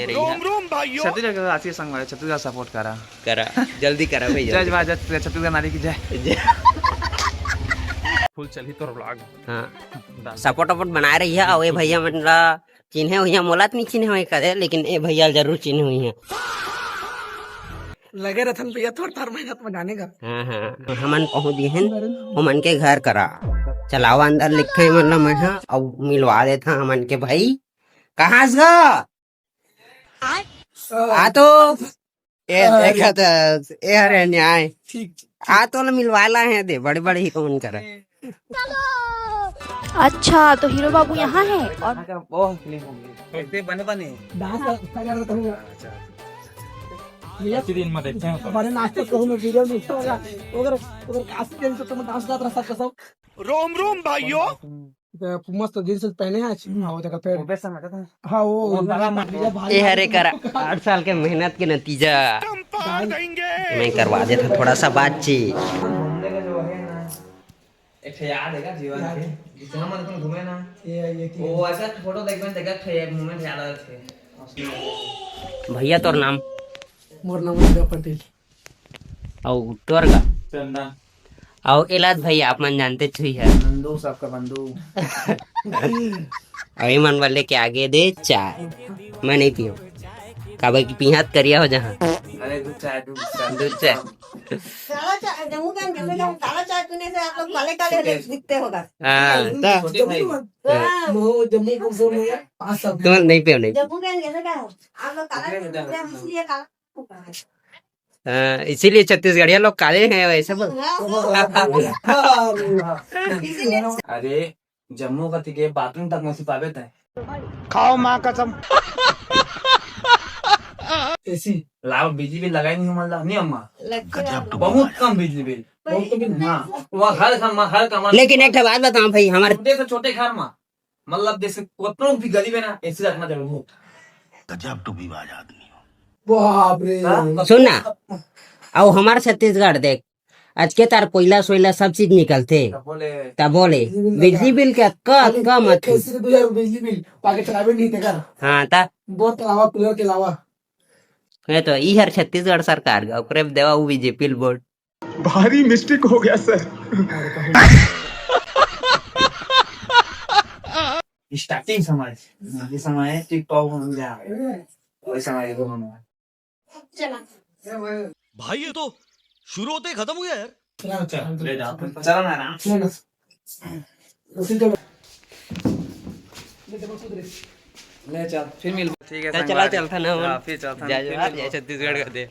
छत्तीसगढ़ का राष्ट्रीय संघ वाले छत्तीसगढ़ सपोर्ट करा जल्दी करा भैया। जय जय छत्तीसगढ़ नारी की जय। फुल चली तो व्लॉग हाँ सपोर्ट वपोर्ट बना रही है। और ये भैया मतलब चिन्हे हुई है, मोला तो नहीं चिन्हे हुई करे, लेकिन ये भैया जरूर चिन्हे हुई है। लगे रथन भैया थोड़ा मेहनत में जाने का। हाँ हमन पहुँच गए हैं हमन के घर करा। चलाओ अंदर लिखे मतलब मैं और मिलवा देता हमन के भाई। कहाँ से आ तो ए देखा तो ए हरे न्याय ठीक आ तो मिलवाला है दे बड़े बड़े ही कौन करे। अच्छा तो हीरो बाबू यहाँ है और बने बने डांस अच्छा कर रहा हूँ भैया। दिन में देखते हैं हमारे नाश्ते को मैं वीडियो में इसका होगा अगर अगर कास्ट के तो मैं डांस कर रहा सब रोम रोम भाइयों मस्त जींस पहने हैं। हाँ वो जगह पे हाँ वो भाई ए हरे करा 8 साल के मेहनत के नतीजा मैं करवा देता थोड़ा सा बातचीत। घूमने का जो है ना एक याद है जीवन के जितना मन तुम घूमे ना ये वो ऐसा फोटो देख में देखा मोमेंट याद आते थे। भैया तोर नाम मोर नाम है पटेल और तोर का चंदन और इलाज भैया आप मन जानते छुई है। नंदू सबका बंधु अभी मन वाले के आगे दे चाय मैं नहीं पियो काबे की पिहात करिया हो जहाँ अरे दूध चाय दूध चाय काला चाय जम्मू का कैसे जाऊं काला चाय पीने से आप लोग काले काले दिखते होगा। हाँ वो जम्मू को जोर में 5 साल तुम नहीं पियो नहीं जम्मू का कैसे क्या हो आप लोग काला दिखते हैं इसलिए काला। इसीलिए छत्तीसगढ़िया लोग काले हैं वैसे बोल। अरे जम्मू का तिके बाथरूम तक में सिपावे थे खाओ माँ कसम ऐसी लाभ बिजली बिल लगाई नहीं मतलब नहीं अम्मा लगता बहुत कम बिजली बिल बहुत कम। हाँ वहाँ हर कमरा लेकिन एक बात बताओ भाई हमारे छोटे से छोटे घर में मतलब जैसे कतनों भी गरीब है ना ऐसे रखना जरूर गजब टू विवाद आदमी। बाप रे सुनना और हमारे छत्तीसगढ़ देख आज के तार कोयला सोयला सब चीज निकलते बोले तब बोले बिजली बिल का कम कैसे 2000 बिजली बिल पाके चलावे नहीं थे कर हाँ ता बहुत के अलावा कूलर के अलावा है तो ई हर छत्तीसगढ़ सरकार का ओकरे देवा वो बीजेपी बोर्ड भारी मिस्टेक हो गया सर। स्टार्टिंग समय ये समय टिकटॉक में जा वही समय को होना चला भाई ये तो शुरू होते ही खत्म हो गया यार। चल ले जाओ चलो ना आराम ले चल फिर मिल ठीक है चला चलता ना फिर चलता जय छत्तीसगढ़ का दे।